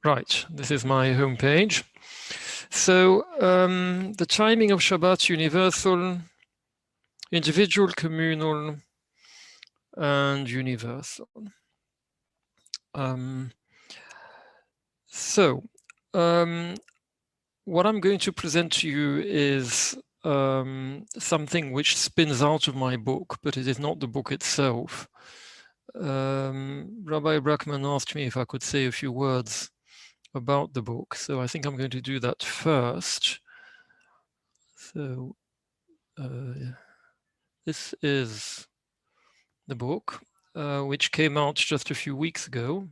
Right, this is my homepage. So the timing of Shabbat: universal, individual, communal, and universal. Um, so what I'm going to present to you is something which spins out of my book, but it is not the book itself. Rabbi Brackman asked me if I could say a few words about the book, so I think I'm going to do that first. So this is the book, which came out just a few weeks ago.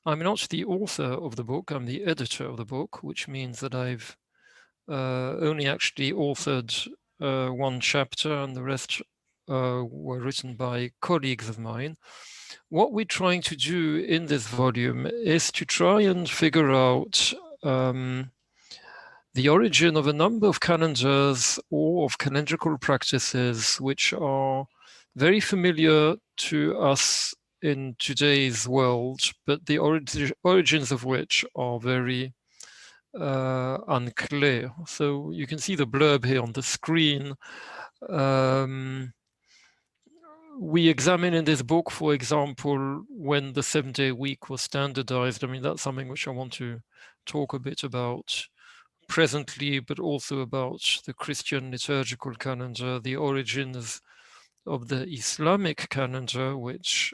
I'm not the author of the book, I'm the editor of the book, which means that I've only actually authored one chapter, and the rest were written by colleagues of mine. What we're trying to do in this volume is to try and figure out the origin of a number of calendars or of calendrical practices which are very familiar to us in today's world, but the origins of which are very unclear. So you can see the blurb here on the screen. We examine in this book, for example, when the 7-day week was standardized. I mean, that's something which I want to talk a bit about presently, but also about the Christian liturgical calendar, the origins of the Islamic calendar, which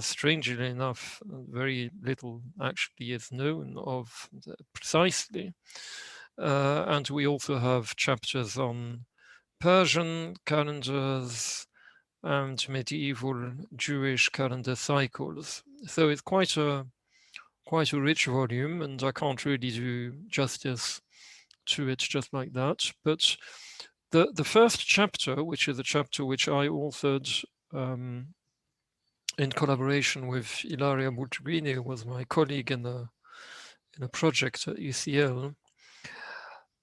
strangely enough, very little actually is known of precisely. And we also have chapters on Persian calendars and medieval Jewish calendar cycles. So it's quite a rich volume, and I can't really do justice to it just like that. But the first chapter, which is a chapter which I authored in collaboration with Ilaria Bultubini, who was my colleague in a project at UCL.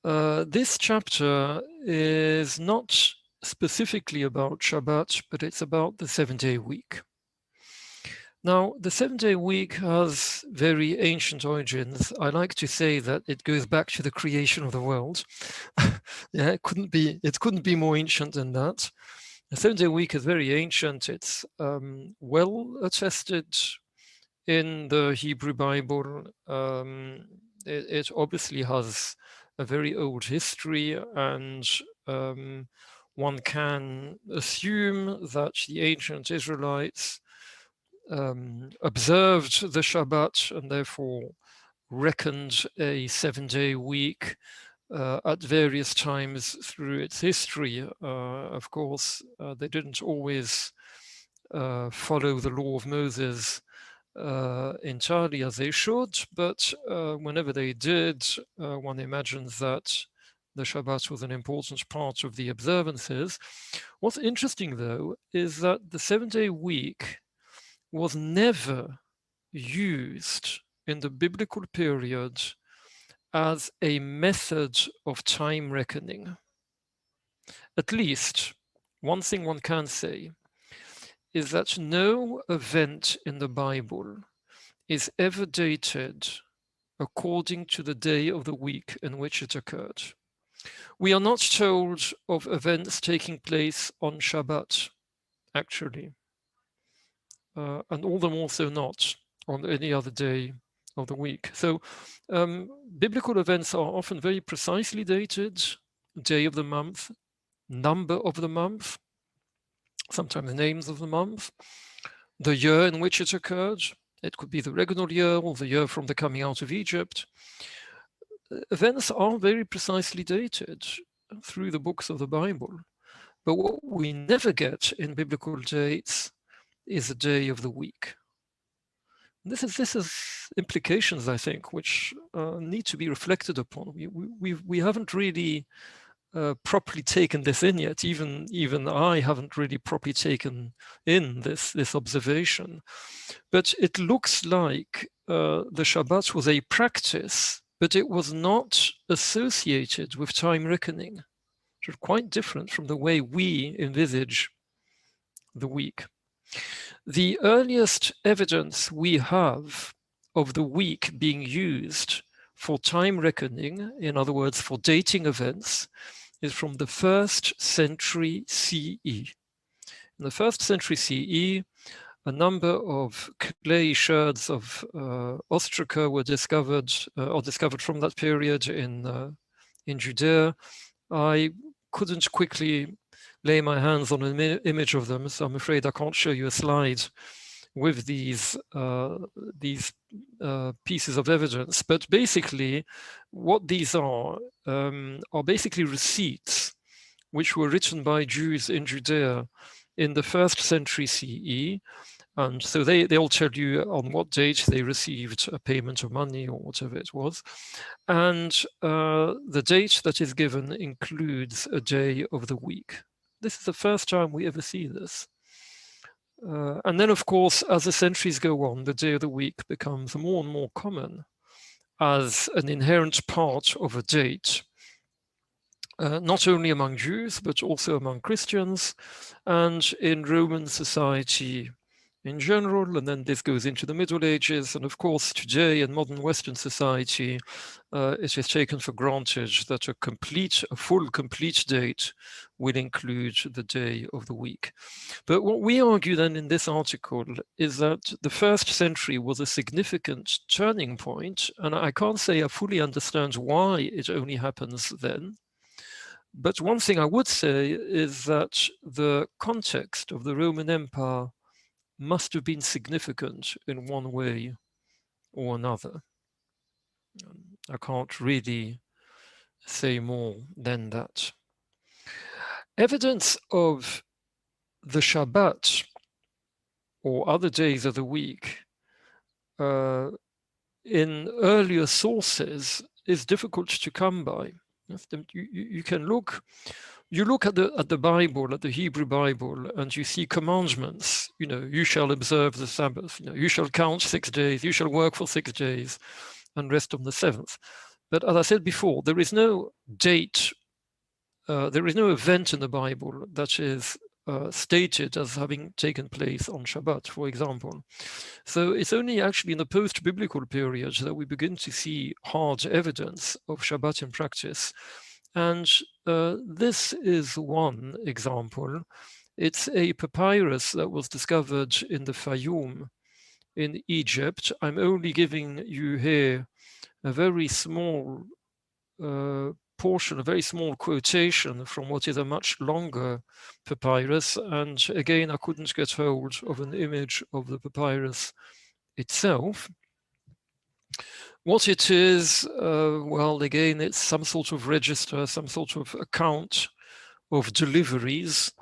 This chapter is not specifically about Shabbat, but it's about the 7-day week. Now, the 7-day week has very ancient origins. I like to say that it goes back to the creation of the world. Yeah, it couldn't be more ancient than that. The 7-day week is very ancient. It's well attested in the Hebrew Bible. It obviously has a very old history, and one can assume that the ancient Israelites observed the Shabbat and therefore reckoned a 7-day week at various times through its history. Of course, they didn't always follow the law of Moses entirely as they should, but whenever they did, one imagines that the Shabbat was an important part of the observances. What's interesting, though, is that the 7-day week was never used in the biblical period as a method of time reckoning. At least, one thing one can say is that no event in the Bible is ever dated according to the day of the week in which it occurred. We are not told of events taking place on Shabbat, actually, and all the more so not on any other day of the week. So biblical events are often very precisely dated: day of the month, number of the month, sometimes names of the month, the year in which it occurred. It could be the regular year or the year from the coming out of Egypt. Events are very precisely dated through the books of the Bible. But what we never get in biblical dates is a day of the week. This is implications, I think, which need to be reflected upon. We haven't really properly taken this in yet. Even I haven't really properly taken in this observation. But it looks like the Shabbat was a practice, but it was not associated with time reckoning. Sort of quite different from the way we envisage the week. The earliest evidence we have of the week being used for time reckoning, in other words, for dating events, is from the 1st century CE. In the 1st century CE, a number of clay sherds of ostraca were discovered from that period in Judea. I couldn't quickly lay my hands on an image of them, so I'm afraid I can't show you a slide with these pieces of evidence. But basically, what these are basically receipts which were written by Jews in Judea in the 1st century CE. And so they all tell you on what date they received a payment of money or whatever it was. And the date that is given includes a day of the week. This is the first time we ever see this. And then, of course, as the centuries go on, the day of the week becomes more and more common as an inherent part of a date, not only among Jews, but also among Christians and in Roman society in general. And then this goes into the Middle Ages. And of course, today in modern Western society, it is taken for granted that a full complete date will include the day of the week. But what we argue then in this article is that the 1st century was a significant turning point. And I can't say I fully understand why it only happens then. But one thing I would say is that the context of the Roman Empire must have been significant in one way or another. I can't really say more than that. Evidence of the Shabbat or other days of the week in earlier sources is difficult to come by. You can look. You look at the Bible, at the Hebrew Bible, and you see commandments. You shall observe the Sabbath. You shall count 6 days. You shall work for 6 days, and rest on the 7th. But as I said before, there is no date. There is no event in the Bible that is stated as having taken place on Shabbat, for example. So it's only actually in the post-biblical period that we begin to see hard evidence of Shabbat in practice. And this is one example. It's a papyrus that was discovered in the Fayoum in Egypt. I'm only giving you here a very small portion, a very small quotation from what is a much longer papyrus. And again, I couldn't get hold of an image of the papyrus itself. What it is, well, again, it's some sort of register, some sort of account of deliveries.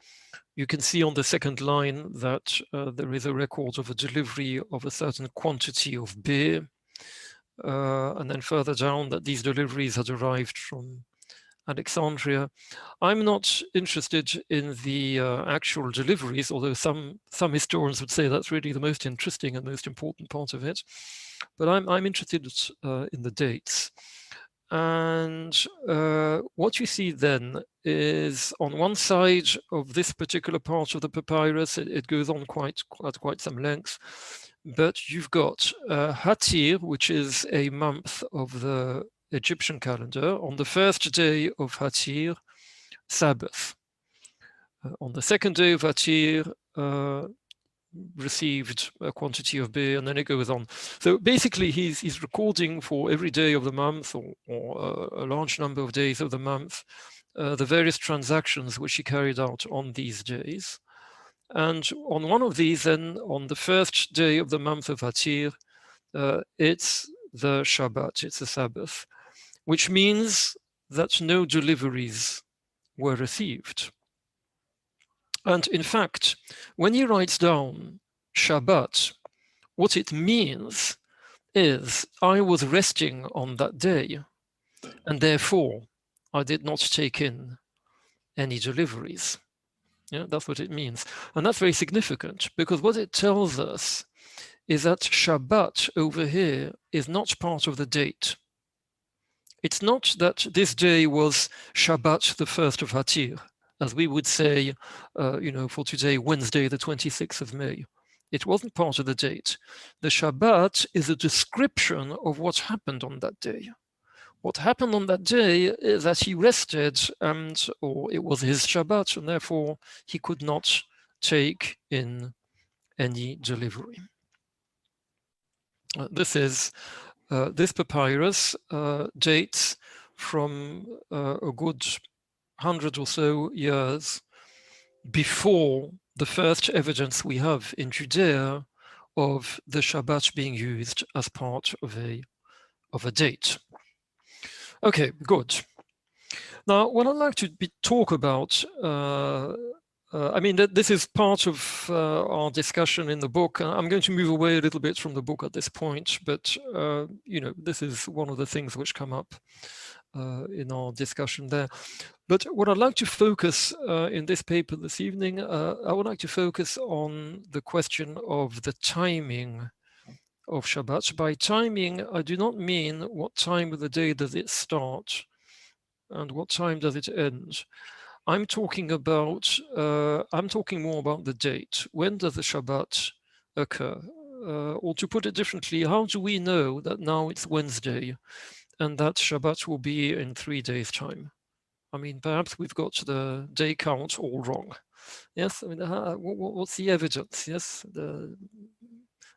You can see on the second line that there is a record of a delivery of a certain quantity of beer. And then further down that these deliveries had arrived from Alexandria. I'm not interested in the actual deliveries, although some historians would say that's really the most interesting and most important part of it. But I'm interested in the dates. And what you see then is on one side of this particular part of the papyrus, it goes on quite some length, but you've got Hatir, which is a month of the Egyptian calendar. On the 1st day of Hatir, Sabbath. On the 2nd day of Hatir, received a quantity of beer, and then it goes on. So basically, he's recording for every day of the month or a large number of days of the month, the various transactions which he carried out on these days. And on one of these, then, on the 1st day of the month of Hatir, it's the Shabbat, it's the Sabbath, which means that no deliveries were received. And in fact, when he writes down Shabbat, what it means is I was resting on that day, and therefore I did not take in any deliveries. Yeah, that's what it means. And that's very significant, because what it tells us is that Shabbat over here is not part of the date. It's not that this day was Shabbat, the 1st of Hatir, as we would say, for today, Wednesday, the 26th of May. It wasn't part of the date. The Shabbat is a description of what happened on that day. What happened on that day is that he rested, or it was his Shabbat, and therefore he could not take in any delivery. This papyrus dates from a good 100 or so years before the first evidence we have in Judea of the Shabbat being used as part of a date. Okay, good. Now, what I'd like to talk about, this is part of our discussion in the book. I'm going to move away a little bit from the book at this point, but this is one of the things which come up in our discussion there. But what I'd like to focus in this paper this evening, I would like to focus on the question of the timing of Shabbat. By timing, I do not mean what time of the day does it start and what time does it end. I'm talking more about the date. When does the Shabbat occur? Or to put it differently, how do we know that now it's Wednesday and that Shabbat will be in 3 days' time? I mean, perhaps we've got the day count all wrong. Yes, I mean, what's the evidence? Yes,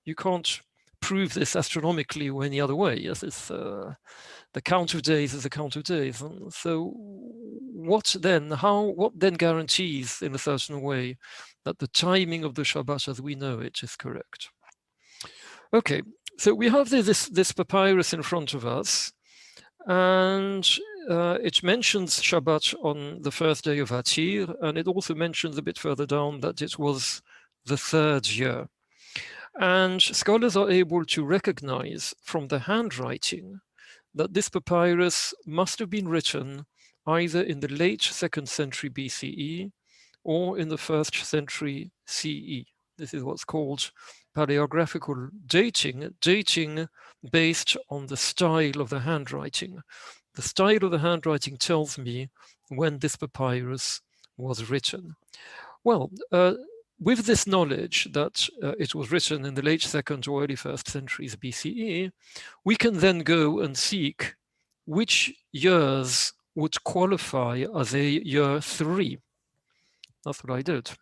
you can't prove this astronomically or any other way. Yes, it's the count of days is the count of days. And so what then guarantees in a certain way that the timing of the Shabbat as we know it is correct? Okay, so we have this papyrus in front of us, and it mentions Shabbat on the first day of Hatir, and it also mentions a bit further down that it was the 3rd year. And scholars are able to recognize from the handwriting that this papyrus must have been written either in the late 2nd century BCE or in the 1st century CE. This is what's called paleographical dating based on the style of the handwriting. The style of the handwriting tells me when this papyrus was written. Well, with this knowledge that it was written in the late 2nd or early 1st centuries BCE, we can then go and seek which years would qualify as a year 3. That's what I did.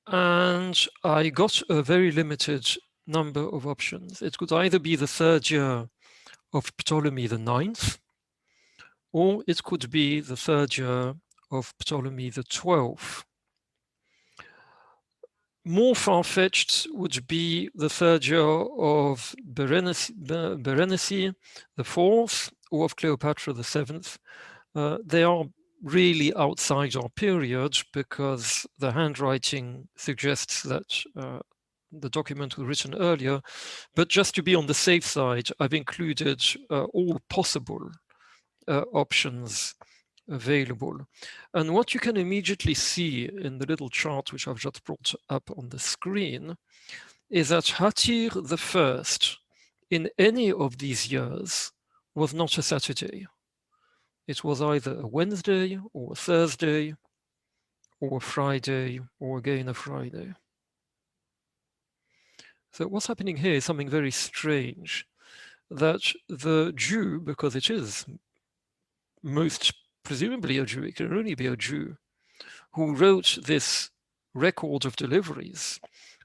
And I got a very limited number of options. It could either be the 3rd year of Ptolemy the 9th, or it could be the 3rd year of Ptolemy the 12th. More far-fetched would be the 3rd year of Berenice the 4th, or of Cleopatra the 7th. They are really outside our period because the handwriting suggests that the document was written earlier. But just to be on the safe side, I've included all possible options available. And what you can immediately see in the little chart which I've just brought up on the screen is that Hatir the 1st in any of these years was not a Saturday. It was either a Wednesday or a Thursday or a Friday or again a Friday. So what's happening here is something very strange, that the Jew, because it is most presumably a Jew, it can only be a Jew, who wrote this record of deliveries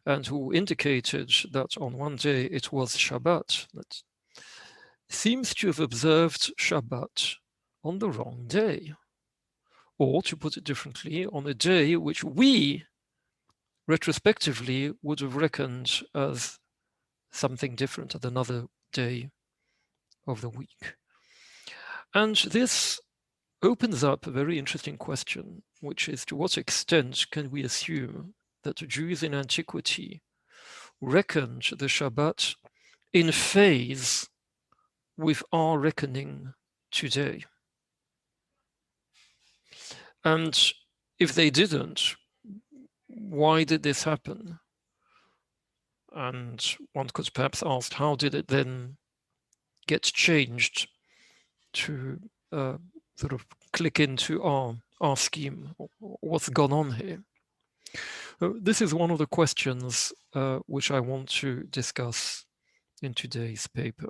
and who indicated that on one day it was Shabbat, that seems to have observed Shabbat on the wrong day. Or, to put it differently, on a day which we, retrospectively, would have reckoned as something different at another day of the week. And this opens up a very interesting question, which is to what extent can we assume that Jews in antiquity reckoned the Shabbat in phase with our reckoning today? And if they didn't, why did this happen? And one could perhaps ask, how did it then get changed to sort of click into our scheme? What's gone on here? This is one of the questions which I want to discuss in today's paper.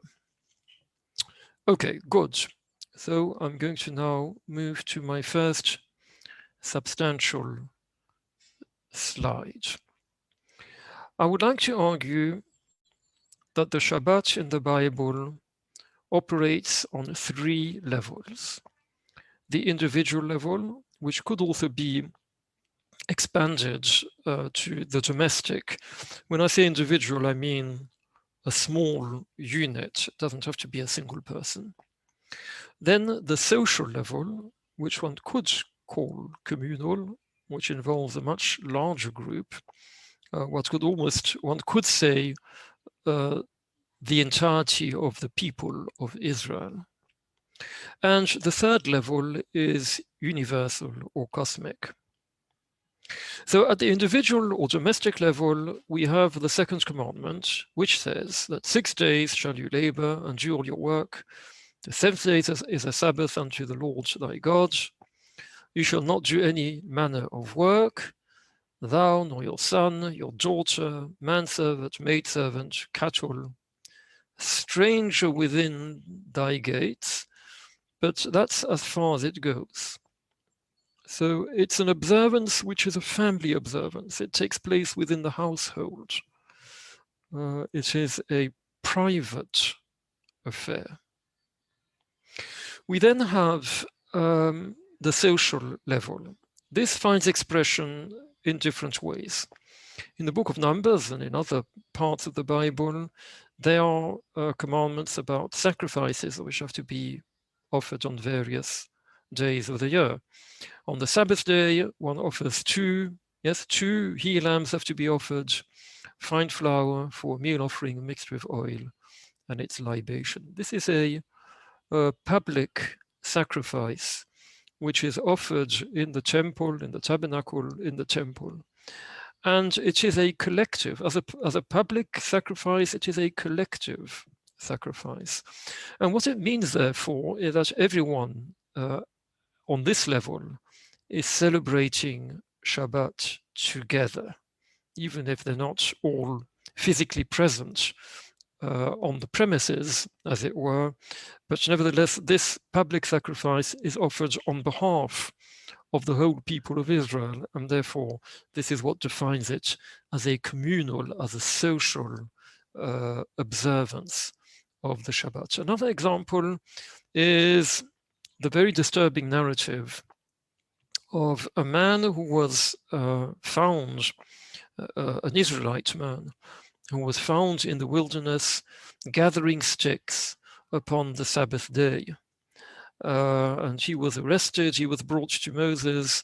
Okay, good. So I'm going to now move to my first substantial slide. I would like to argue that the Shabbat in the Bible operates on three levels. The individual level, which could also be expanded to the domestic. When I say individual, I mean a small unit. It doesn't have to be a single person. Then the social level, which one could call communal, which involves a much larger group. One could say the entirety of the people of Israel. And the third level is universal or cosmic. So at the individual or domestic level, we have the second commandment, which says that 6 days shall you labor and do all your work. The seventh day is a Sabbath unto the Lord thy God. You shall not do any manner of work, thou, nor your son, your daughter, manservant, maidservant, cattle, stranger within thy gates, but that's as far as it goes. So it's an observance which is a family observance. It takes place within the household. It is a private affair. We then have the social level. This finds expression in different ways. In the book of Numbers and in other parts of the Bible, there are commandments about sacrifices which have to be offered on various days of the year. On the Sabbath day, one offers two he lambs have to be offered, fine flour for a meal offering mixed with oil, and its libation. This is a public sacrifice which is offered in the temple, in the tabernacle, in the temple. And it is a collective, as a public sacrifice, it is a collective sacrifice. And what it means, therefore, is that everyone on this level is celebrating Shabbat together, even if they're not all physically present on the premises, as it were. But nevertheless, this public sacrifice is offered on behalf of the whole people of Israel, and therefore this is what defines it as a communal, as a social observance of the Shabbat. Another example is the very disturbing narrative of a man who was found, an Israelite man, who was found in the wilderness gathering sticks upon the Sabbath day. And he was arrested, he was brought to Moses,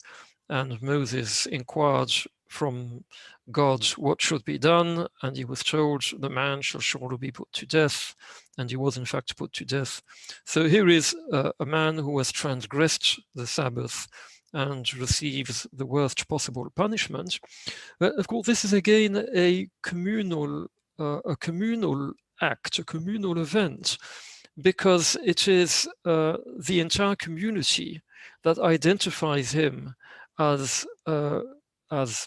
and Moses inquired from God what should be done, and he was told the man shall surely be put to death, and he was in fact put to death. So here is a man who has transgressed the Sabbath and receives the worst possible punishment. But of course, this is again a communal act, a communal event, because it is the entire community that identifies him as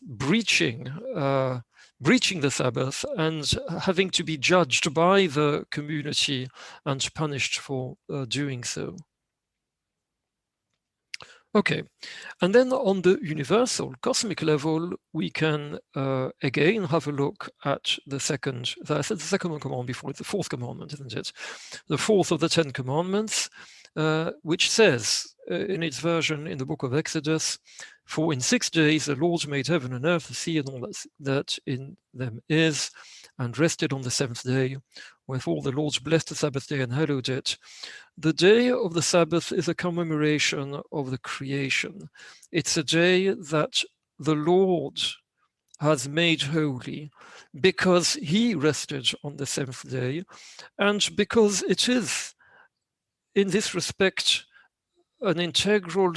breaching the Sabbath and having to be judged by the community and punished for doing so. Okay, and then on the universal cosmic level, we can again have a look at the second, I said the second command before, it's the fourth commandment, isn't it? The fourth of the 10 commandments, which says in its version in the book of Exodus, for in 6 days the Lord made heaven and earth, the sea and all that in them is, and rested on the seventh day. Wherefore the Lord blessed the Sabbath day and hallowed it. The day of the Sabbath is a commemoration of the creation. It's a day that the Lord has made holy because he rested on the seventh day, and because it is, in this respect, an integral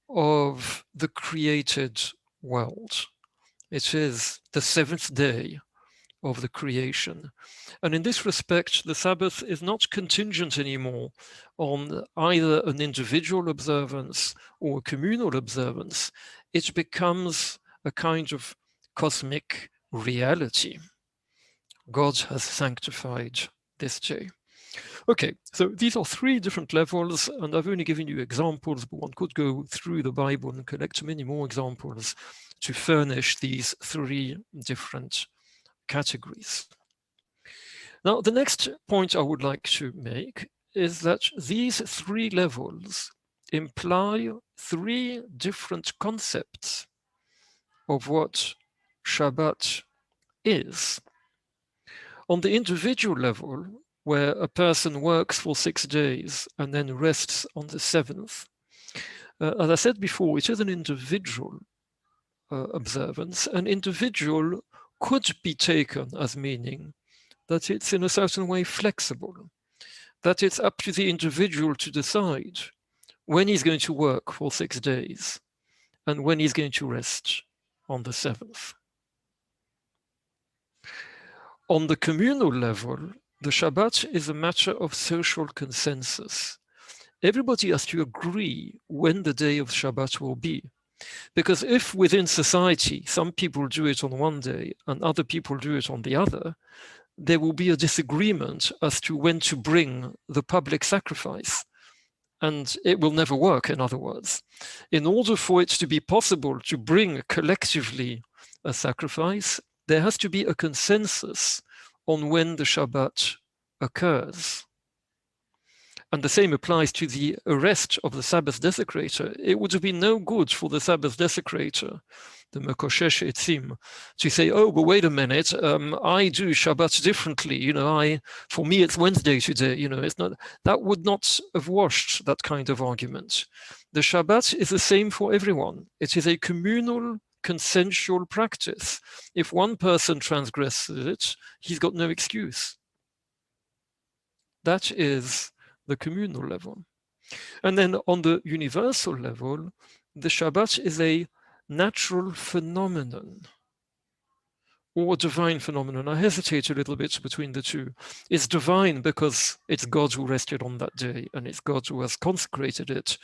of the created world. It is the seventh day of the creation. And in this respect, the Sabbath is not contingent anymore on either an individual observance or a communal observance. It becomes a kind of cosmic reality. God has sanctified this day. Okay, so these are three different levels, and I've only given you examples, but one could go through the Bible and collect many more examples to furnish these three different categories. Now, the next point I would like to make is that these three levels imply three different concepts of what Shabbat is. On the individual level, where a person works for 6 days and then rests on the seventh, as I said before, it is an individual observance. An individual could be taken as meaning that it's in a certain way flexible, that it's up to the individual to decide when he's going to work for 6 days and when he's going to rest on the seventh. On the communal level, the Shabbat is a matter of social consensus. Everybody has to agree when the day of Shabbat will be. Because if within society some people do it on one day and other people do it on the other, there will be a disagreement as to when to bring the public sacrifice. And it will never work, in other words. In order for it to be possible to bring collectively a sacrifice, there has to be a consensus on when the Shabbat occurs. And the same applies to the arrest of the Sabbath desecrator. It would have been no good for the Sabbath desecrator, the Mekoshesh Etzim, to say, oh, but wait a minute, I do Shabbat differently. For me, it's Wednesday today. It's not. That would not have washed that kind of argument. The Shabbat is the same for everyone. It is a communal, consensual practice. If one person transgresses it, he's got no excuse. That is the communal level. And then on the universal level, the Shabbat is a natural phenomenon or a divine phenomenon. I hesitate a little bit between the two. It's divine because it's God who rested on that day and it's God who has consecrated it.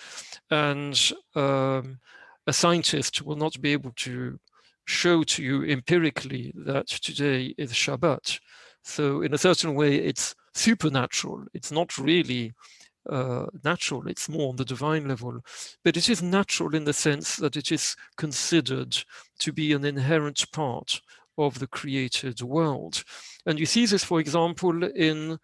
And a scientist will not be able to show to you empirically that today is Shabbat. So in a certain way, it's supernatural. It's not really natural. It's more on the divine level. But it is natural in the sense that it is considered to be an inherent part of the created world. And you see this, for example, in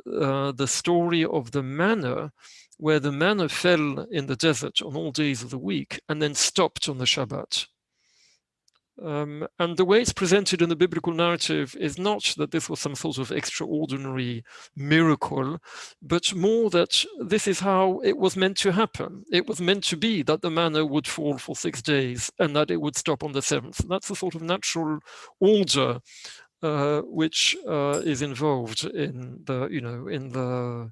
the story of the manna, where the manna fell in the desert on all days of the week and then stopped on the Shabbat. And the way it's presented in the biblical narrative is not that this was some sort of extraordinary miracle, but more that this is how it was meant to happen. It was meant to be that the manna would fall for 6 days and that it would stop on the seventh. That's a sort of natural order which is involved in the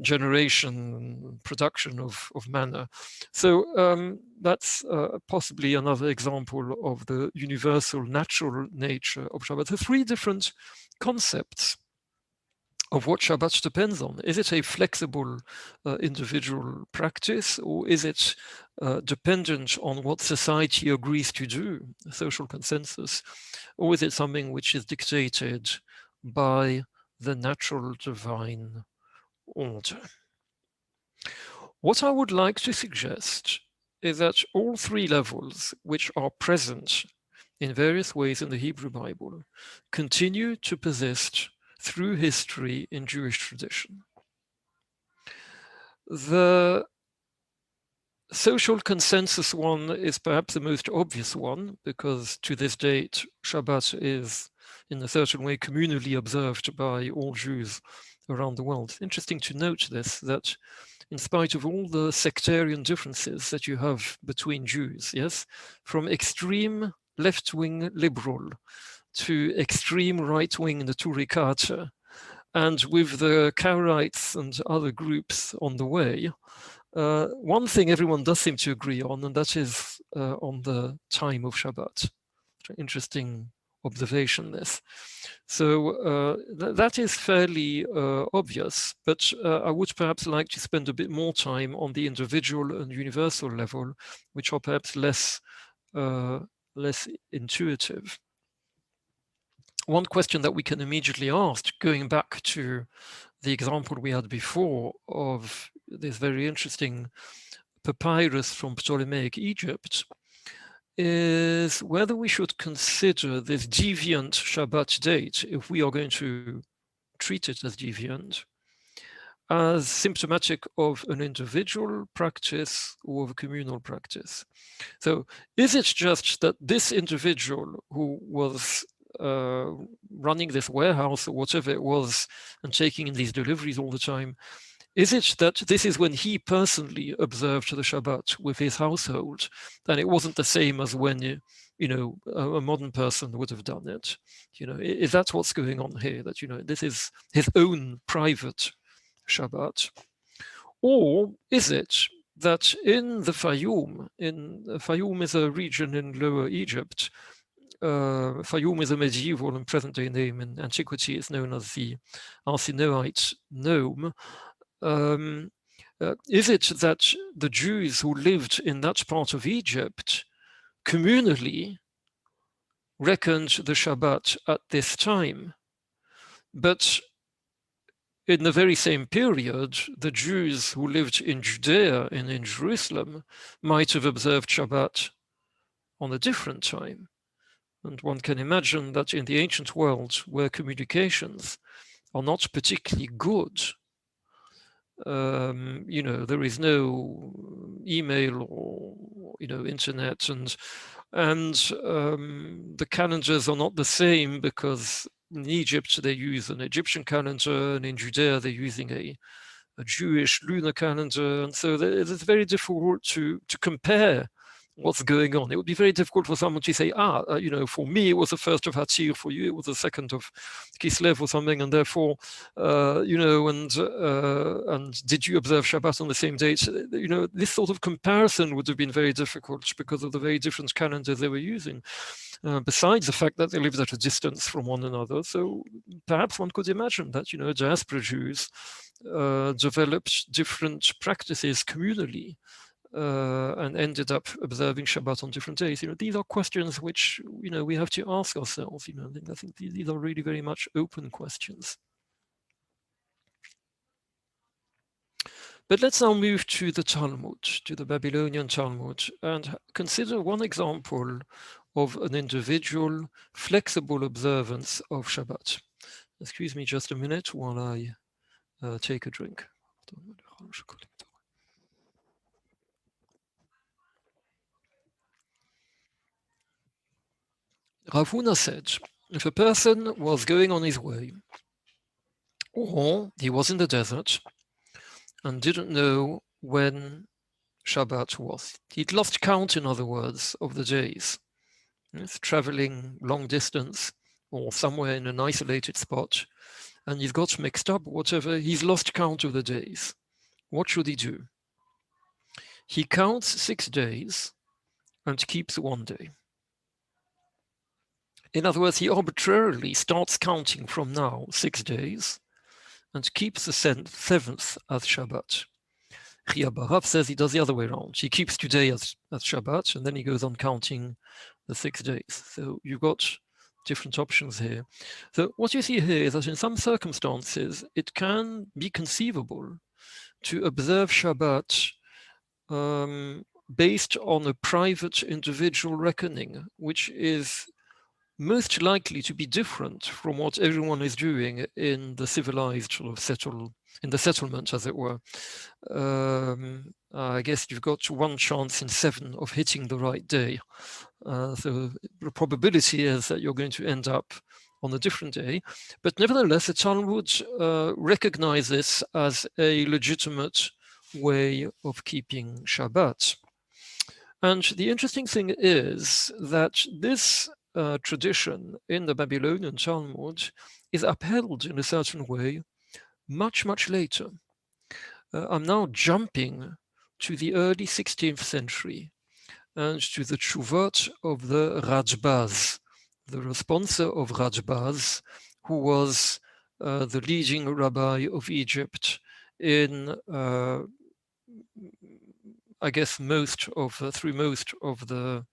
generation, production of manna. So that's possibly another example of the universal natural nature of Shabbat. The three different concepts of what Shabbat depends on. Is it a flexible individual practice, or is it dependent on what society agrees to do, a social consensus, or is it something which is dictated by the natural divine order? What I would like to suggest is that all three levels, which are present in various ways in the Hebrew Bible, continue to persist through history in Jewish tradition. The social consensus one is perhaps the most obvious one, because to this date, Shabbat is in a certain way communally observed by all Jews around the world. It's interesting to note this, that in spite of all the sectarian differences that you have between Jews, yes, from extreme left-wing liberal to extreme right-wing Naturikata, and with the Karaites and other groups on the way, one thing everyone does seem to agree on, and that is on the time of Shabbat. Interesting observation, this. So that is fairly obvious, but I would perhaps like to spend a bit more time on the individual and universal level, which are perhaps less less intuitive. One question that we can immediately ask, going back to the example we had before of this very interesting papyrus from Ptolemaic Egypt, is whether we should consider this deviant Shabbat date, if we are going to treat it as deviant, as symptomatic of an individual practice or of a communal practice. So is it just that this individual who was running this warehouse or whatever it was and taking in these deliveries all the time, is it that this is when he personally observed the Shabbat with his household, and it wasn't the same as when a modern person would have done it? Is that what's going on here? That this is his own private Shabbat, or is it that in the Fayum is a region in Lower Egypt. Fayum is a medieval and present-day name. In antiquity, it's known as the Arsinoite nome. Is it that the Jews who lived in that part of Egypt communally reckoned the Shabbat at this time, but in the very same period, the Jews who lived in Judea and in Jerusalem might have observed Shabbat on a different time? And one can imagine that in the ancient world, where communications are not particularly good, there is no email or internet, and the calendars are not the same, because in Egypt they use an Egyptian calendar, and in Judea they're using a Jewish lunar calendar, and so it's very difficult to compare what's going on. It would be very difficult for someone to say, for me it was the 1st of Hatzir, for you it was the 2nd of Kislev or something, and therefore, and did you observe Shabbat on the same date? This sort of comparison would have been very difficult because of the very different calendars they were using, besides the fact that they lived at a distance from one another. So perhaps one could imagine that, diaspora Jews developed different practices communally, and ended up observing Shabbat on different days. These are questions which we have to ask ourselves. I think these are really very much open questions. But let's now move to the Talmud, to the Babylonian Talmud, and consider one example of an individual flexible observance of Shabbat. Excuse me just a minute while I take a drink. Rav Huna said, if a person was going on his way, or he was in the desert and didn't know when Shabbat was, he'd lost count, in other words, of the days. He's traveling long distance or somewhere in an isolated spot, and he's got mixed up, whatever, he's lost count of the days. What should he do? He counts 6 days and keeps 1 day. In other words, he arbitrarily starts counting from now 6 days and keeps the 7th as Shabbat. Chia Barav says he does the other way around. He keeps today as Shabbat, and then he goes on counting the 6 days. So you've got different options here. So what you see here is that in some circumstances, it can be conceivable to observe Shabbat based on a private individual reckoning, which is most likely to be different from what everyone is doing in the civilized sort of in the settlement, as it were. I guess you've got 1 chance in 7 of hitting the right day. So the probability is that you're going to end up on a different day. But nevertheless, the Talmud recognizes this as a legitimate way of keeping Shabbat. And the interesting thing is that this tradition in the Babylonian Talmud is upheld in a certain way much, much later. I'm now jumping to the early 16th century and to the Tshuvot of the Rajbaz, the responser of Rajbaz, who was the leading rabbi of Egypt in, I guess, through most of the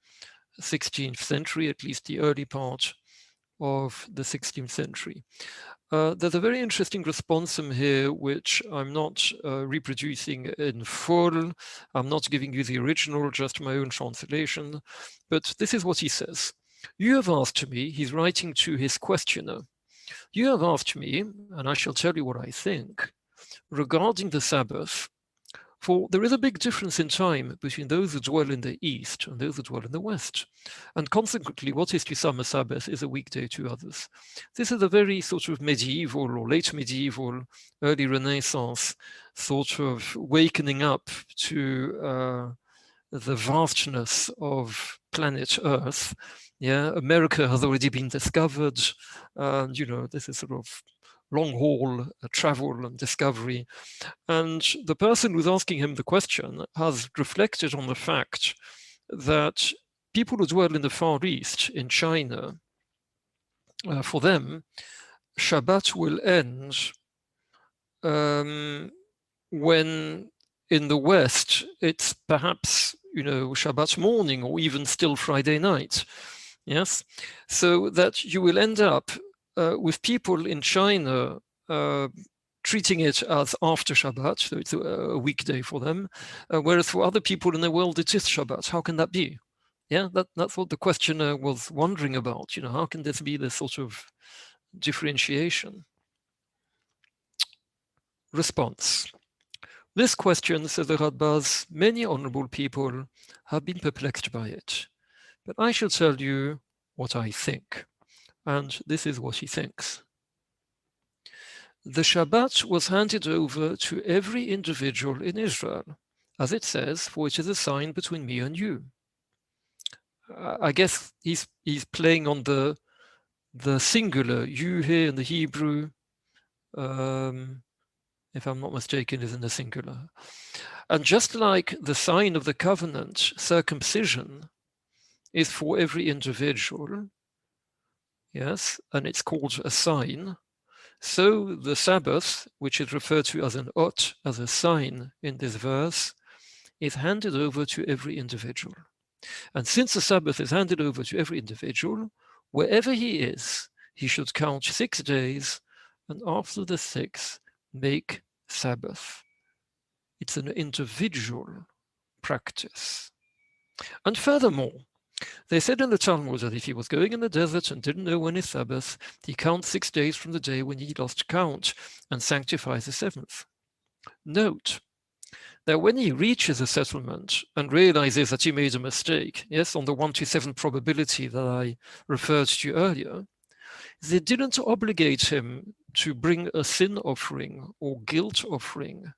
16th century, at least the early part of the 16th century. There's a very interesting response from here, which I'm not reproducing in full. I'm not giving you the original, just my own translation. But this is what he says. You have asked me, he's writing to his questioner, you have asked me, and I shall tell you what I think, regarding the Sabbath. For there is a big difference in time between those who dwell in the East and those who dwell in the West. And consequently, what is to some a Sabbath is a weekday to others. This is a very sort of medieval or late medieval, early Renaissance sort of wakening up to the vastness of planet Earth. Yeah, America has already been discovered. And, this is sort of long haul travel and discovery. And the person who's asking him the question has reflected on the fact that people who dwell in the Far East, in China, for them, Shabbat will end when in the West it's perhaps, Shabbat morning or even still Friday night. Yes, so that you will end up with people in China treating it as after Shabbat, so it's a weekday for them, whereas for other people in the world it is Shabbat. How can that be? Yeah, that's what the questioner was wondering about. How can this be this sort of differentiation? Response. This question, says the Radbaz, many honorable people have been perplexed by it. But I shall tell you what I think. And this is what he thinks. The Shabbat was handed over to every individual in Israel, as it says, for it is a sign between me and you. I guess he's playing on the singular. You here in the Hebrew, if I'm not mistaken, is in the singular. And just like the sign of the covenant, circumcision, is for every individual, yes, and it's called a sign, so the Sabbath, which is referred to as an ot, as a sign in this verse, is handed over to every individual. And since the Sabbath is handed over to every individual, wherever he is, he should count 6 days, and after the 6th, make Sabbath. It's an individual practice. And furthermore, they said in the Talmud that if he was going in the desert and didn't know when is Sabbath, he counts 6 days from the day when he lost count and sanctifies the 7th. Note that when he reaches a settlement and realizes that he made a mistake, yes, on the 1 to 7 probability that I referred to earlier, they didn't obligate him to bring a sin offering or guilt offering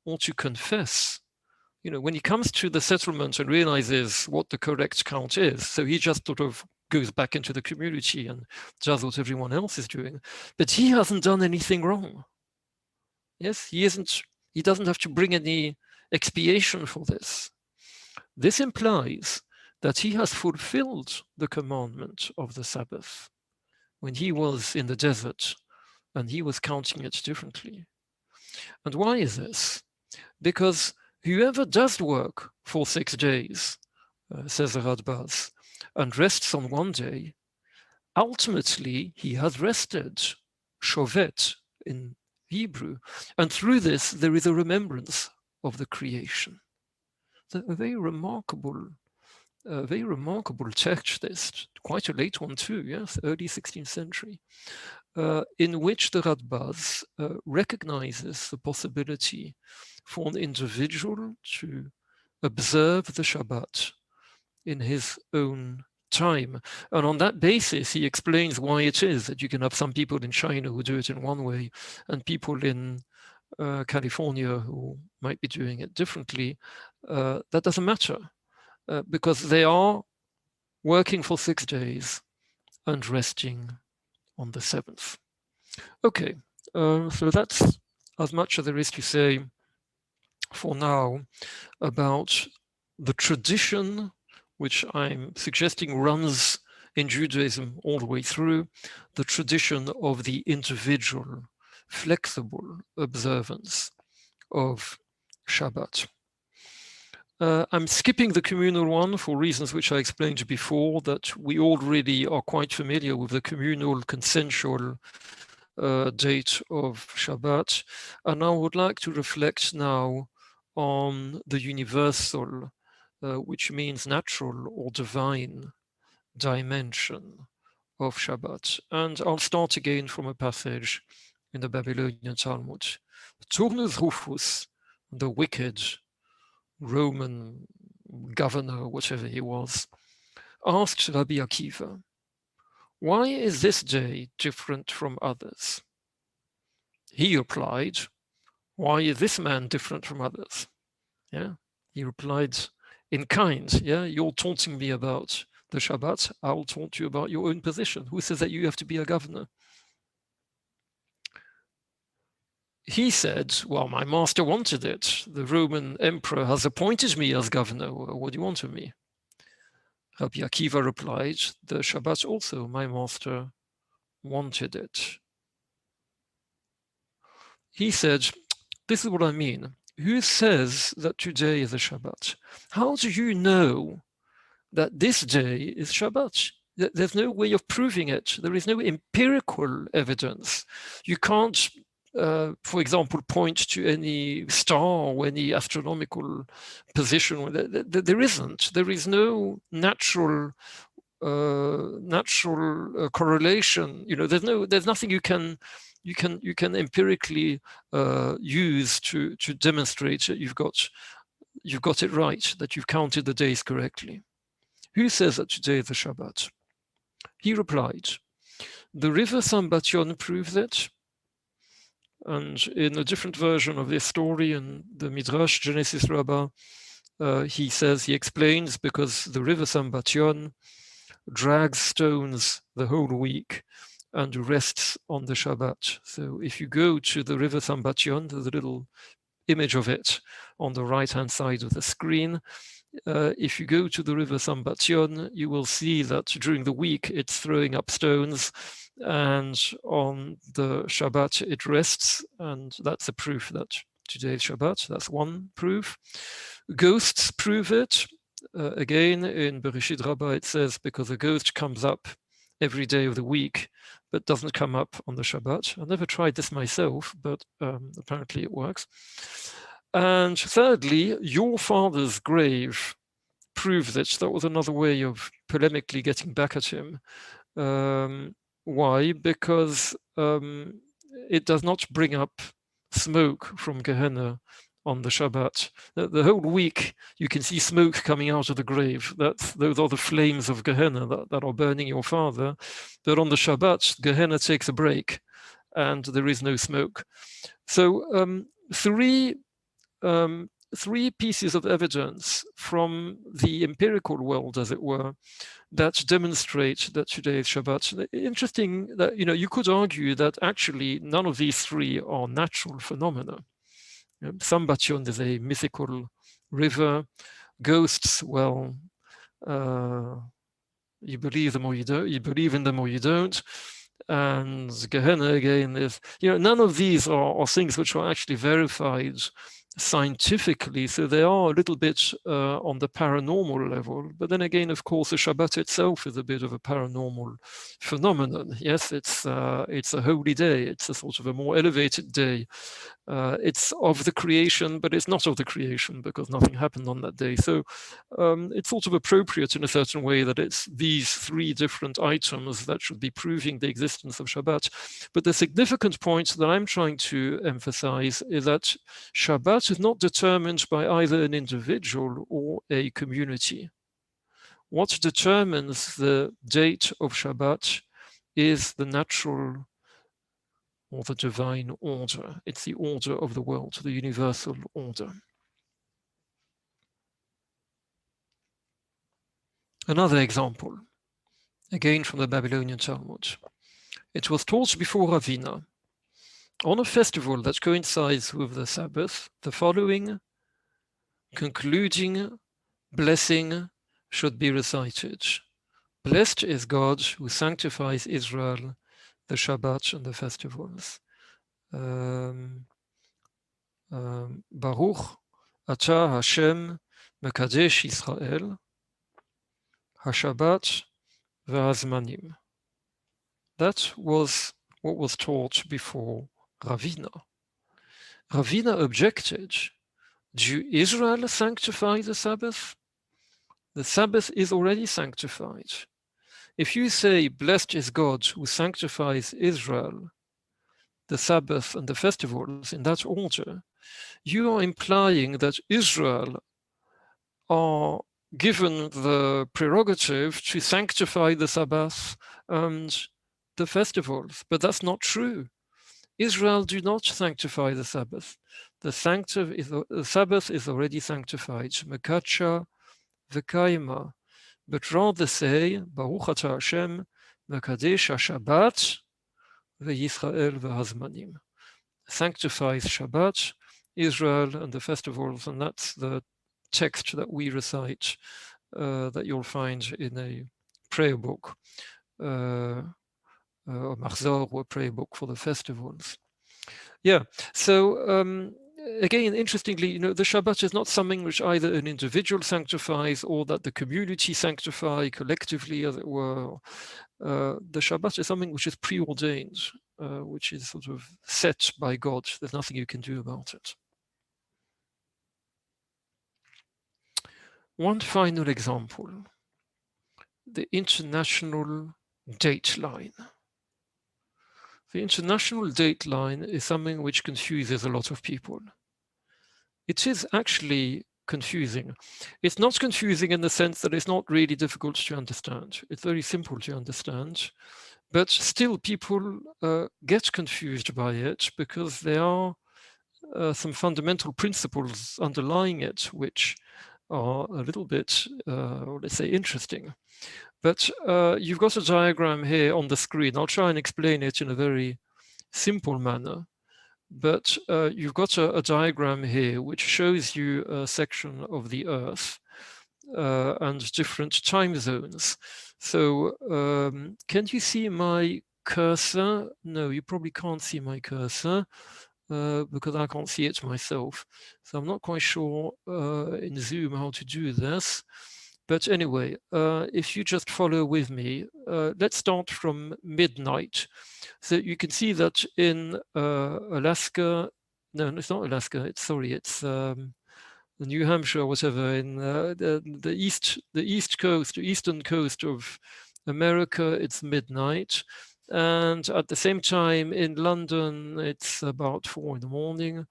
or to confess. When he comes to the settlement and realizes what the correct count is, so he just sort of goes back into the community and does what everyone else is doing. But he hasn't done anything wrong. Yes, he doesn't have to bring any expiation for this. This implies that he has fulfilled the commandment of the Sabbath when he was in the desert and he was counting it differently. And why is this? Because whoever does work for 6 days, says the Radbaz, and rests on 1 day, ultimately he has rested, shovet in Hebrew, and through this there is a remembrance of the creation. So a very remarkable text, this, quite a late one too, yes, early 16th century, in which the Radbaz recognizes the possibility for an individual to observe the Shabbat in his own time. And on that basis, he explains why it is that you can have some people in China who do it in one way and people in California who might be doing it differently. That doesn't matter because they are working for 6 days and resting on the 7th. Okay, so that's as much as there is to say for now about the tradition, which I'm suggesting runs in Judaism all the way through, the tradition of the individual, flexible observance of Shabbat. I'm skipping the communal one for reasons which I explained before, that we already are quite familiar with the communal consensual date of Shabbat. And I would like to reflect now on the universal, which means natural or divine dimension of Shabbat. And I'll start again from a passage in the Babylonian Talmud. Turnus Rufus, the wicked Roman governor, whatever he was, asked Rabbi Akiva, "Why is this day different from others?" He replied, "Why is this man different from others?" Yeah, he replied in kind. Yeah, you're taunting me about the Shabbat. I'll taunt you about your own position. Who says that you have to be a governor? He said, "Well, my master wanted it. The Roman emperor has appointed me as governor. What do you want of me?" Rabbi Akiva replied, "The Shabbat also, my master wanted it." He said, "This is what I mean. Who says that today is a Shabbat? How do you know that this day is Shabbat? There's no way of proving it. There is no empirical evidence. You can't, for example, point to any star or any astronomical position. There isn't. There is no natural correlation. There's nothing you can empirically use to demonstrate that you've got it right, that you've counted the days correctly. Who says that today is the Shabbat?" He replied, "The river Sambation proves it." And in a different version of this story, in the Midrash Genesis Rabbah, he explains, because the river Sambation drags stones the whole week and rests on the Shabbat. So if you go to the river Sambation, there's a little image of it on the right-hand side of the screen. If you go to the river Sambation, you will see that during the week it's throwing up stones, and on the Shabbat it rests, and that's a proof that today is Shabbat. That's one proof. Ghosts prove it. Again, in Bereshit Rabbah it says, because a ghost comes up every day of the week, but doesn't come up on the Shabbat. I never tried this myself, but apparently it works. And thirdly, your father's grave proves it. That was another way of polemically getting back at him. Why? Because it does not bring up smoke from Gehenna on the Shabbat. The whole week you can see smoke coming out of the grave. Those are the flames of Gehenna that are burning your father. But on the Shabbat, Gehenna takes a break and there is no smoke. So three pieces of evidence from the empirical world, as it were, that demonstrate that today is Shabbat. Interesting that you could argue that actually none of these three are natural phenomena. Sambation is a mythical river. Ghosts, well, you believe them or you don't. You believe in them or you don't. And Gehenna again is, none of these are things which are actually verified scientifically, so they are a little bit on the paranormal level. But then again, of course, the Shabbat itself is a bit of a paranormal phenomenon. Yes, it's a holy day. It's a sort of a more elevated day. It's of the creation, but it's not of the creation because nothing happened on that day. So it's sort of appropriate in a certain way that it's these three different items that should be proving the existence of Shabbat. But the significant point that I'm trying to emphasize is that Shabbat is not determined by either an individual or a community. What determines the date of Shabbat is the natural or the divine order. It's the order of the world, the universal order. Another example, again from the Babylonian Talmud. It was taught before Ravina. On a festival that coincides with the Sabbath, the following concluding blessing should be recited. Blessed is God who sanctifies Israel, the Shabbat and the festivals. Baruch Atah Hashem Mekadesh Israel, HaShabbat ve'Hazmanim. That was what was taught before Ravina. Ravina objected, do Israel sanctify the Sabbath? The Sabbath is already sanctified. If you say, blessed is God who sanctifies Israel, the Sabbath and the festivals in that order, you are implying that Israel are given the prerogative to sanctify the Sabbath and the festivals, but that's not true. Israel do not sanctify the Sabbath. The Sabbath is already sanctified. Mekacha v'kaima. But rather say, Baruch atah Hashem, mekadesh Shabbat ve'Yisrael ve'Hazmanim. Sanctifies Shabbat, Israel, and the festivals, and that's the text that we recite, that you'll find in a prayer book, or Machzor, or a prayer book for the festivals. Yeah, so again, interestingly, the Shabbat is not something which either an individual sanctifies or that the community sanctify collectively, as it were. The Shabbat is something which is preordained, which is sort of set by God. There's nothing you can do about it. One final example, the international date line. The international date line is something which confuses a lot of people. It is actually confusing. It's not confusing in the sense that it's not really difficult to understand. It's very simple to understand, but still people get confused by it because there are some fundamental principles underlying it which are a little bit, let's say, interesting. But you've got a diagram here on the screen. I'll try and explain it in a very simple manner. But you've got a diagram here which shows you a section of the Earth and different time zones. So can you see my cursor? No, you probably can't see my cursor because I can't see it myself. So I'm not quite sure in Zoom how to do this. But anyway, if you just follow with me, let's start from midnight. So you can see that in Alaska, no, it's not Alaska, it's New Hampshire, whatever, in the east coast, the eastern coast of America, it's midnight. And at the same time in London, it's about 4 in the morning.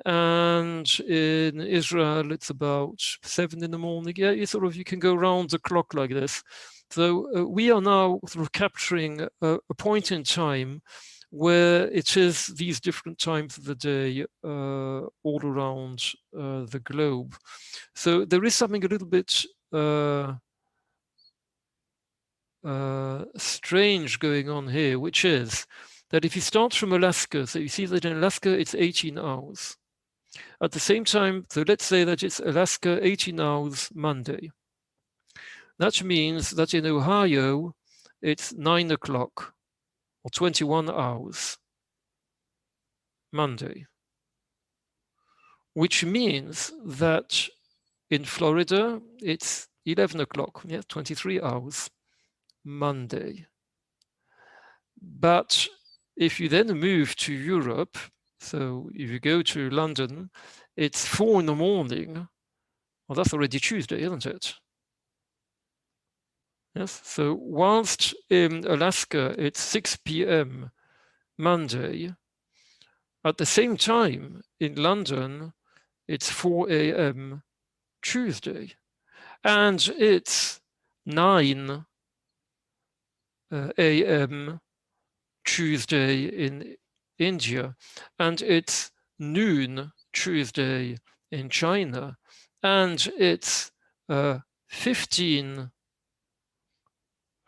And in Israel, it's about 7 in the morning. Yeah, you can go round the clock like this. So we are now sort of capturing a point in time where it is these different times of the day all around the globe. So there is something a little bit strange going on here, which is that if you start from Alaska, so you see that in Alaska it's 18 hours. At the same time, so let's say that it's Alaska 18 hours Monday. That means that in Ohio, it's 9 o'clock or 21 hours Monday, which means that in Florida, it's 11 o'clock, 23 hours Monday. But if you then move to Europe, so if you go to London, it's 4 in the morning. Well, that's already Tuesday, isn't it? Yes. So whilst in Alaska, it's 6 p.m. Monday, at the same time in London, it's 4 a.m. Tuesday. And it's 9 a.m. Tuesday in India, and it's noon Tuesday in China, and it's 15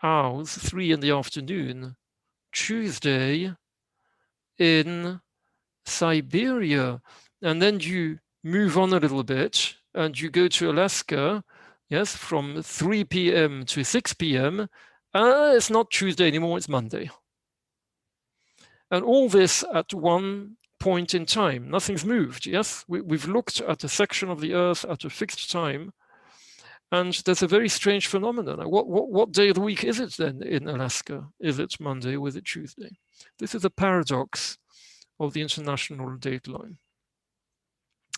hours, 3 in the afternoon, Tuesday in Siberia. And then you move on a little bit and you go to Alaska, yes, from 3 p.m. to 6 p.m. It's not Tuesday anymore, it's Monday. And all this at one point in time. Nothing's moved, yes? We've looked at a section of the Earth at a fixed time, and there's a very strange phenomenon. What day of the week is it then in Alaska? Is it Monday or is it Tuesday? This is a paradox of the international dateline.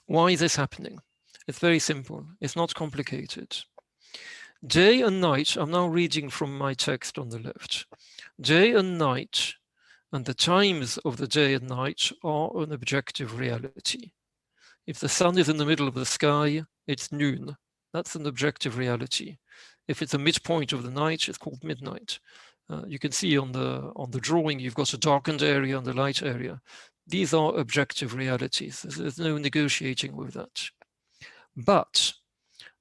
Why is this happening? It's very simple. It's not complicated. Day and night, I'm now reading from my text on the left. Day and night and the times of the day and night are an objective reality. If the sun is in the middle of the sky, it's noon. That's an objective reality. If it's a midpoint of the night, it's called midnight. You can see on the drawing, you've got a darkened area and a light area. These are objective realities. There's no negotiating with that. But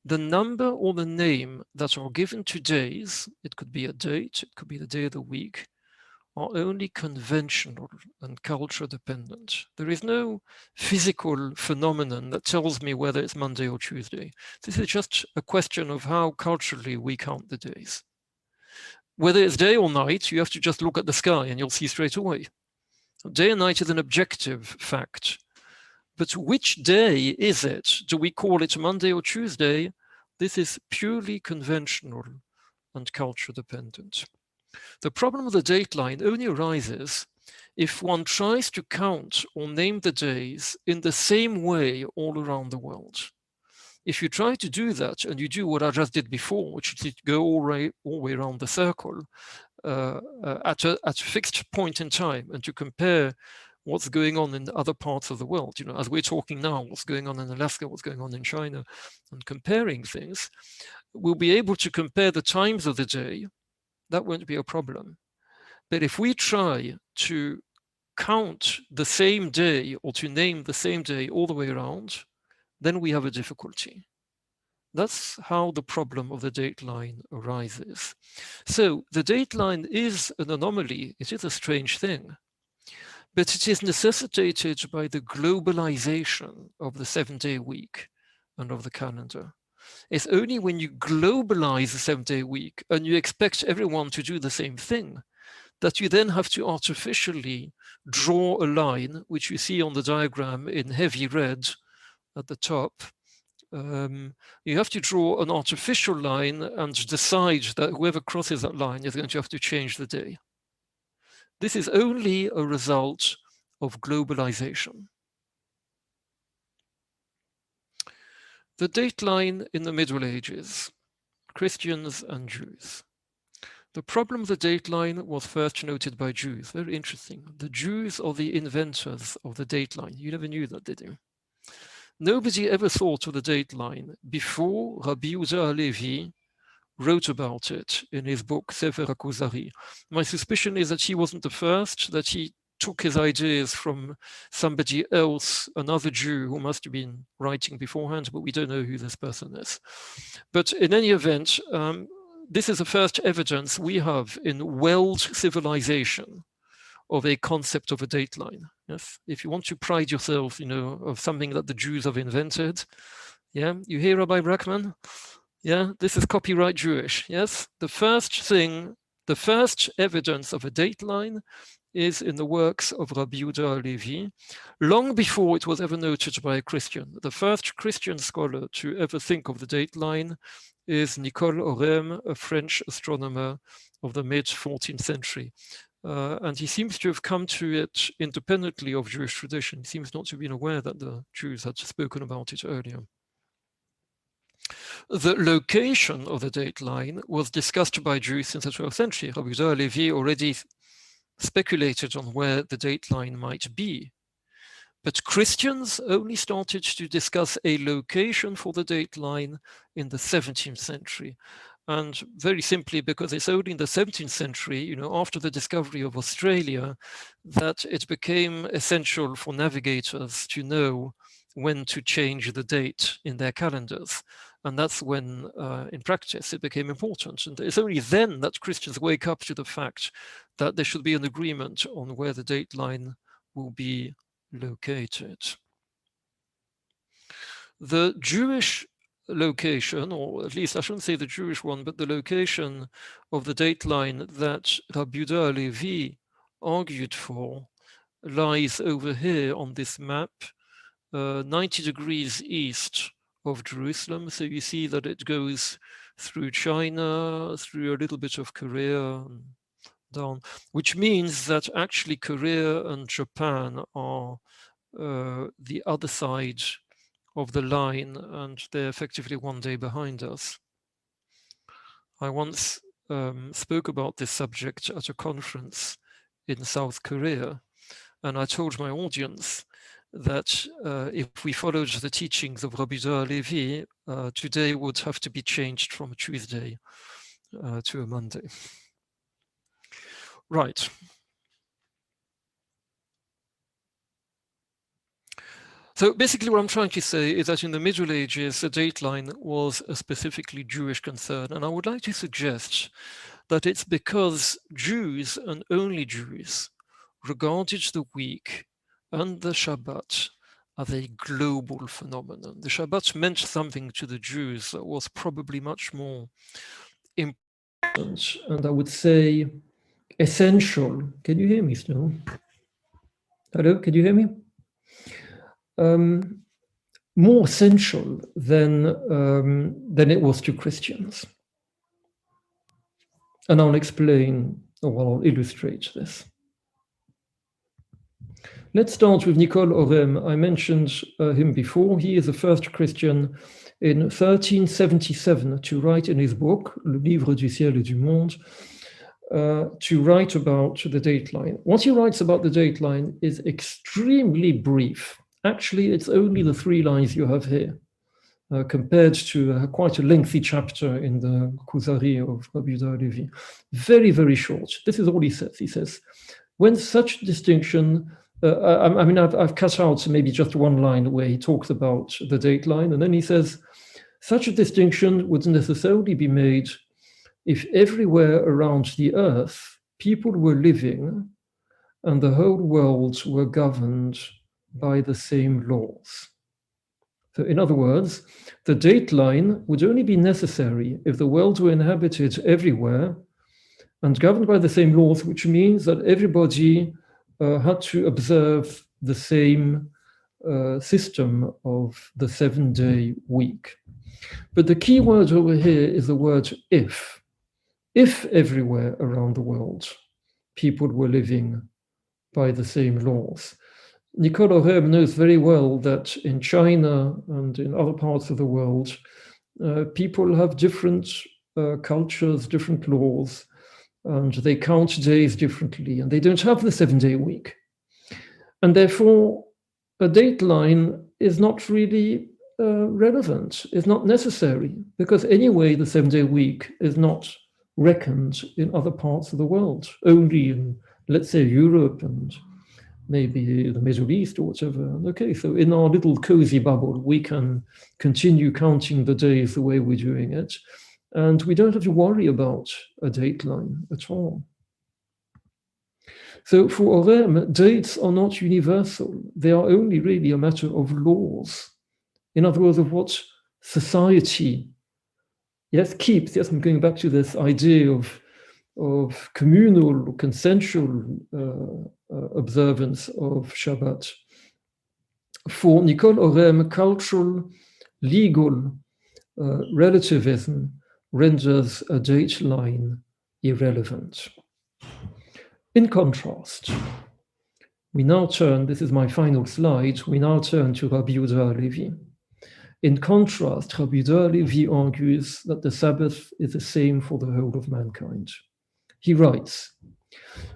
the number or the name that are given to days, it could be a date, it could be the day of the week, are only conventional and culture dependent. There is no physical phenomenon that tells me whether it's Monday or Tuesday. This is just a question of how culturally we count the days. Whether it's day or night, you have to just look at the sky and you'll see straight away. Day and night is an objective fact. But which day is it? Do we call it Monday or Tuesday? This is purely conventional and culture dependent. The problem of the dateline only arises if one tries to count or name the days in the same way all around the world. If you try to do that and you do what I just did before, which is to go all the way around the circle at a fixed point in time and to compare what's going on in other parts of the world, as we're talking now, what's going on in Alaska, what's going on in China, and comparing things, we'll be able to compare the times of the day. That won't be a problem. But if we try to count the same day or to name the same day all the way around, then we have a difficulty. That's how the problem of the dateline arises. So the dateline is an anomaly. It is a strange thing. But it is necessitated by the globalization of the 7-day week and of the calendar. It's only when you globalize the 7-day week and you expect everyone to do the same thing that you then have to artificially draw a line, which you see on the diagram in heavy red at the top. You have to draw an artificial line and decide that whoever crosses that line is going to have to change the day. This is only a result of globalization. The dateline in the Middle Ages, Christians and Jews. The problem of the dateline was first noted by Jews. Very interesting. The Jews are the inventors of the dateline. You never knew that, did you? Nobody ever thought of the dateline before Rabbi Yehuda Halevi wrote about it in his book Sefer HaKuzari. My suspicion is that he wasn't the first, that he took his ideas from somebody else, another Jew who must have been writing beforehand, but we don't know who this person is. But in any event, this is the first evidence we have in world civilization of a concept of a dateline. Yes, if you want to pride yourself, of something that the Jews have invented, yeah, you hear Rabbi Brackman? Yeah, this is copyright Jewish. Yes, the first evidence of a dateline is in the works of Rabbi Yehuda Halevi, long before it was ever noted by a Christian. The first Christian scholar to ever think of the dateline is Nicole Orem, a French astronomer of the mid-14th century. And he seems to have come to it independently of Jewish tradition. He seems not to have been aware that the Jews had spoken about it earlier. The location of the dateline was discussed by Jews since the 12th century. Rabbi Yehuda Halevi already speculated on where the dateline might be. But Christians only started to discuss a location for the dateline in the 17th century. And very simply because it's only in the 17th century, after the discovery of Australia, that it became essential for navigators to know when to change the date in their calendars. And that's when, in practice, it became important. And it's only then that Christians wake up to the fact that there should be an agreement on where the dateline will be located. The Jewish location, or at least I shouldn't say the Jewish one, but the location of the dateline that Rabbi Yehuda Halevi argued for lies over here on this map, 90 degrees east of Jerusalem. So you see that it goes through China, through a little bit of Korea, and down, which means that actually Korea and Japan are the other side of the line, and they're effectively one day behind us. I once spoke about this subject at a conference in South Korea, and I told my audience that if we followed the teachings of Rabbi Yehuda Levi, today would have to be changed from a Tuesday to a Monday. Right. So basically what I'm trying to say is that in the Middle Ages, the dateline was a specifically Jewish concern. And I would like to suggest that it's because Jews and only Jews regarded the week and the Shabbat as a global phenomenon. The Shabbat meant something to the Jews that was probably much more important, and I would say essential. Can you hear me still? Hello, can you hear me? More essential than it was to Christians. And I'll explain, or I'll illustrate this. Let's start with Nicole Orem. I mentioned him before. He is the first Christian in 1377 to write in his book, Le Livre du Ciel et du Monde, to write about the dateline. What he writes about the dateline is extremely brief. Actually, it's only the 3 lines you have here, compared to quite a lengthy chapter in the Kuzari of Rabbi Yehuda Levi. Very, very short. This is all he says. He says, when such distinction, I've cut out maybe just one line where he talks about the dateline, and then he says, such a distinction would necessarily be made if everywhere around the earth people were living and the whole world were governed by the same laws. So in other words, the dateline would only be necessary if the world were inhabited everywhere and governed by the same laws, which means that everybody had to observe the same system of the 7-day week. But the key word over here is the word if. If everywhere around the world people were living by the same laws. Nicole Orem knows very well that in China and in other parts of the world, people have different cultures, different laws, and they count days differently, and they don't have the 7-day week. And therefore, a dateline is not really relevant, is not necessary, because anyway, the 7-day week is not reckoned in other parts of the world, only in, let's say, Europe and maybe the Middle East or whatever. Okay, so in our little cozy bubble, we can continue counting the days the way we're doing it, and we don't have to worry about a dateline at all. So for Orem, dates are not universal. They are only really a matter of laws. In other words, of what society, keeps. Yes, I'm going back to this idea of communal or consensual observance of Shabbat. For Nicole Orem, cultural, legal relativism renders a dateline irrelevant. In contrast, we now turn, this is my final slide, we now turn to Rabbi Yehuda Levi. In contrast, Rabbi Yehuda Levi argues that the Sabbath is the same for the whole of mankind. He writes,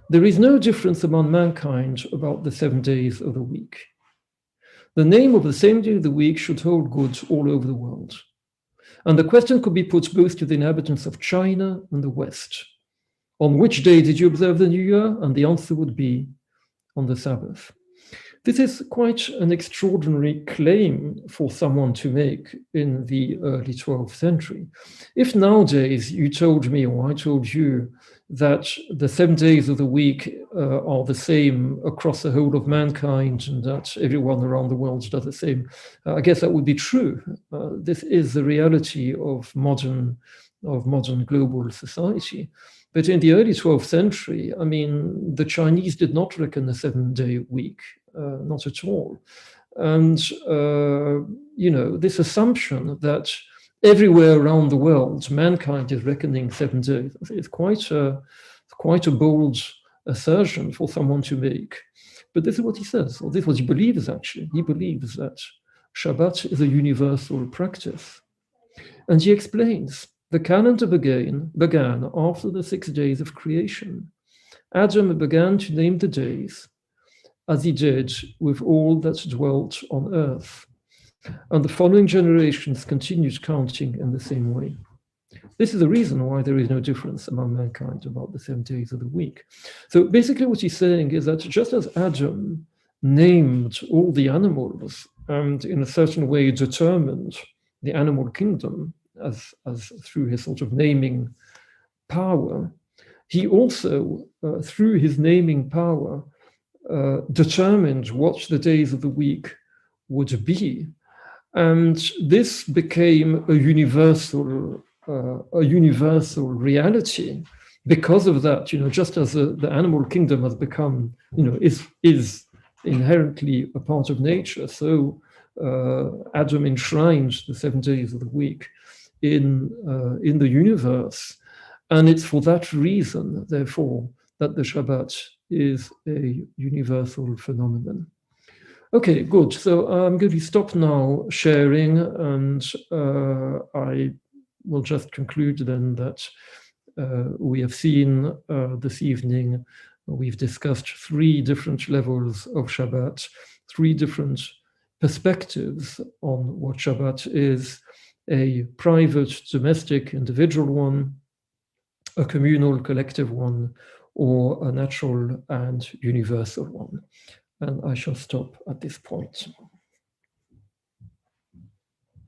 there is no difference among mankind about the 7 days of the week. The name of the same day of the week should hold good all over the world. And the question could be put both to the inhabitants of China and the West. On which day did you observe the New Year? And the answer would be on the Sabbath. This is quite an extraordinary claim for someone to make in the early 12th century. If nowadays you told me, or I told you, that the 7 days of the week are the same across the whole of mankind and that everyone around the world does the same, I guess that would be true. This is the reality of modern global society. But in the early 12th century, I mean, the Chinese did not reckon a 7-day week, not at all. And, this assumption that everywhere around the world, mankind is reckoning 7 days is quite a bold assertion for someone to make. But this is what he says, or this is what he believes, actually. He believes that Shabbat is a universal practice. And he explains, the calendar began after the 6 days of creation. Adam began to name the days, as he did with all that dwelt on earth. And the following generations continued counting in the same way. This is the reason why there is no difference among mankind about the 7 days of the week. So basically what he's saying is that just as Adam named all the animals and in a certain way determined the animal kingdom as through his sort of naming power, he also, through his naming power, determined what the days of the week would be. And this became a universal reality. Because of that, just as the animal kingdom has become, is inherently a part of nature, so Adam enshrined the 7 days of the week in the universe. And it's for that reason, therefore, that the Shabbat is a universal phenomenon. Okay, good. So I'm going to stop now sharing, and I will just conclude then that we have seen this evening, we've discussed 3 different levels of Shabbat, 3 different perspectives on what Shabbat is: a private, domestic, individual one, a communal, collective one, or a natural and universal one. And I shall stop at this point.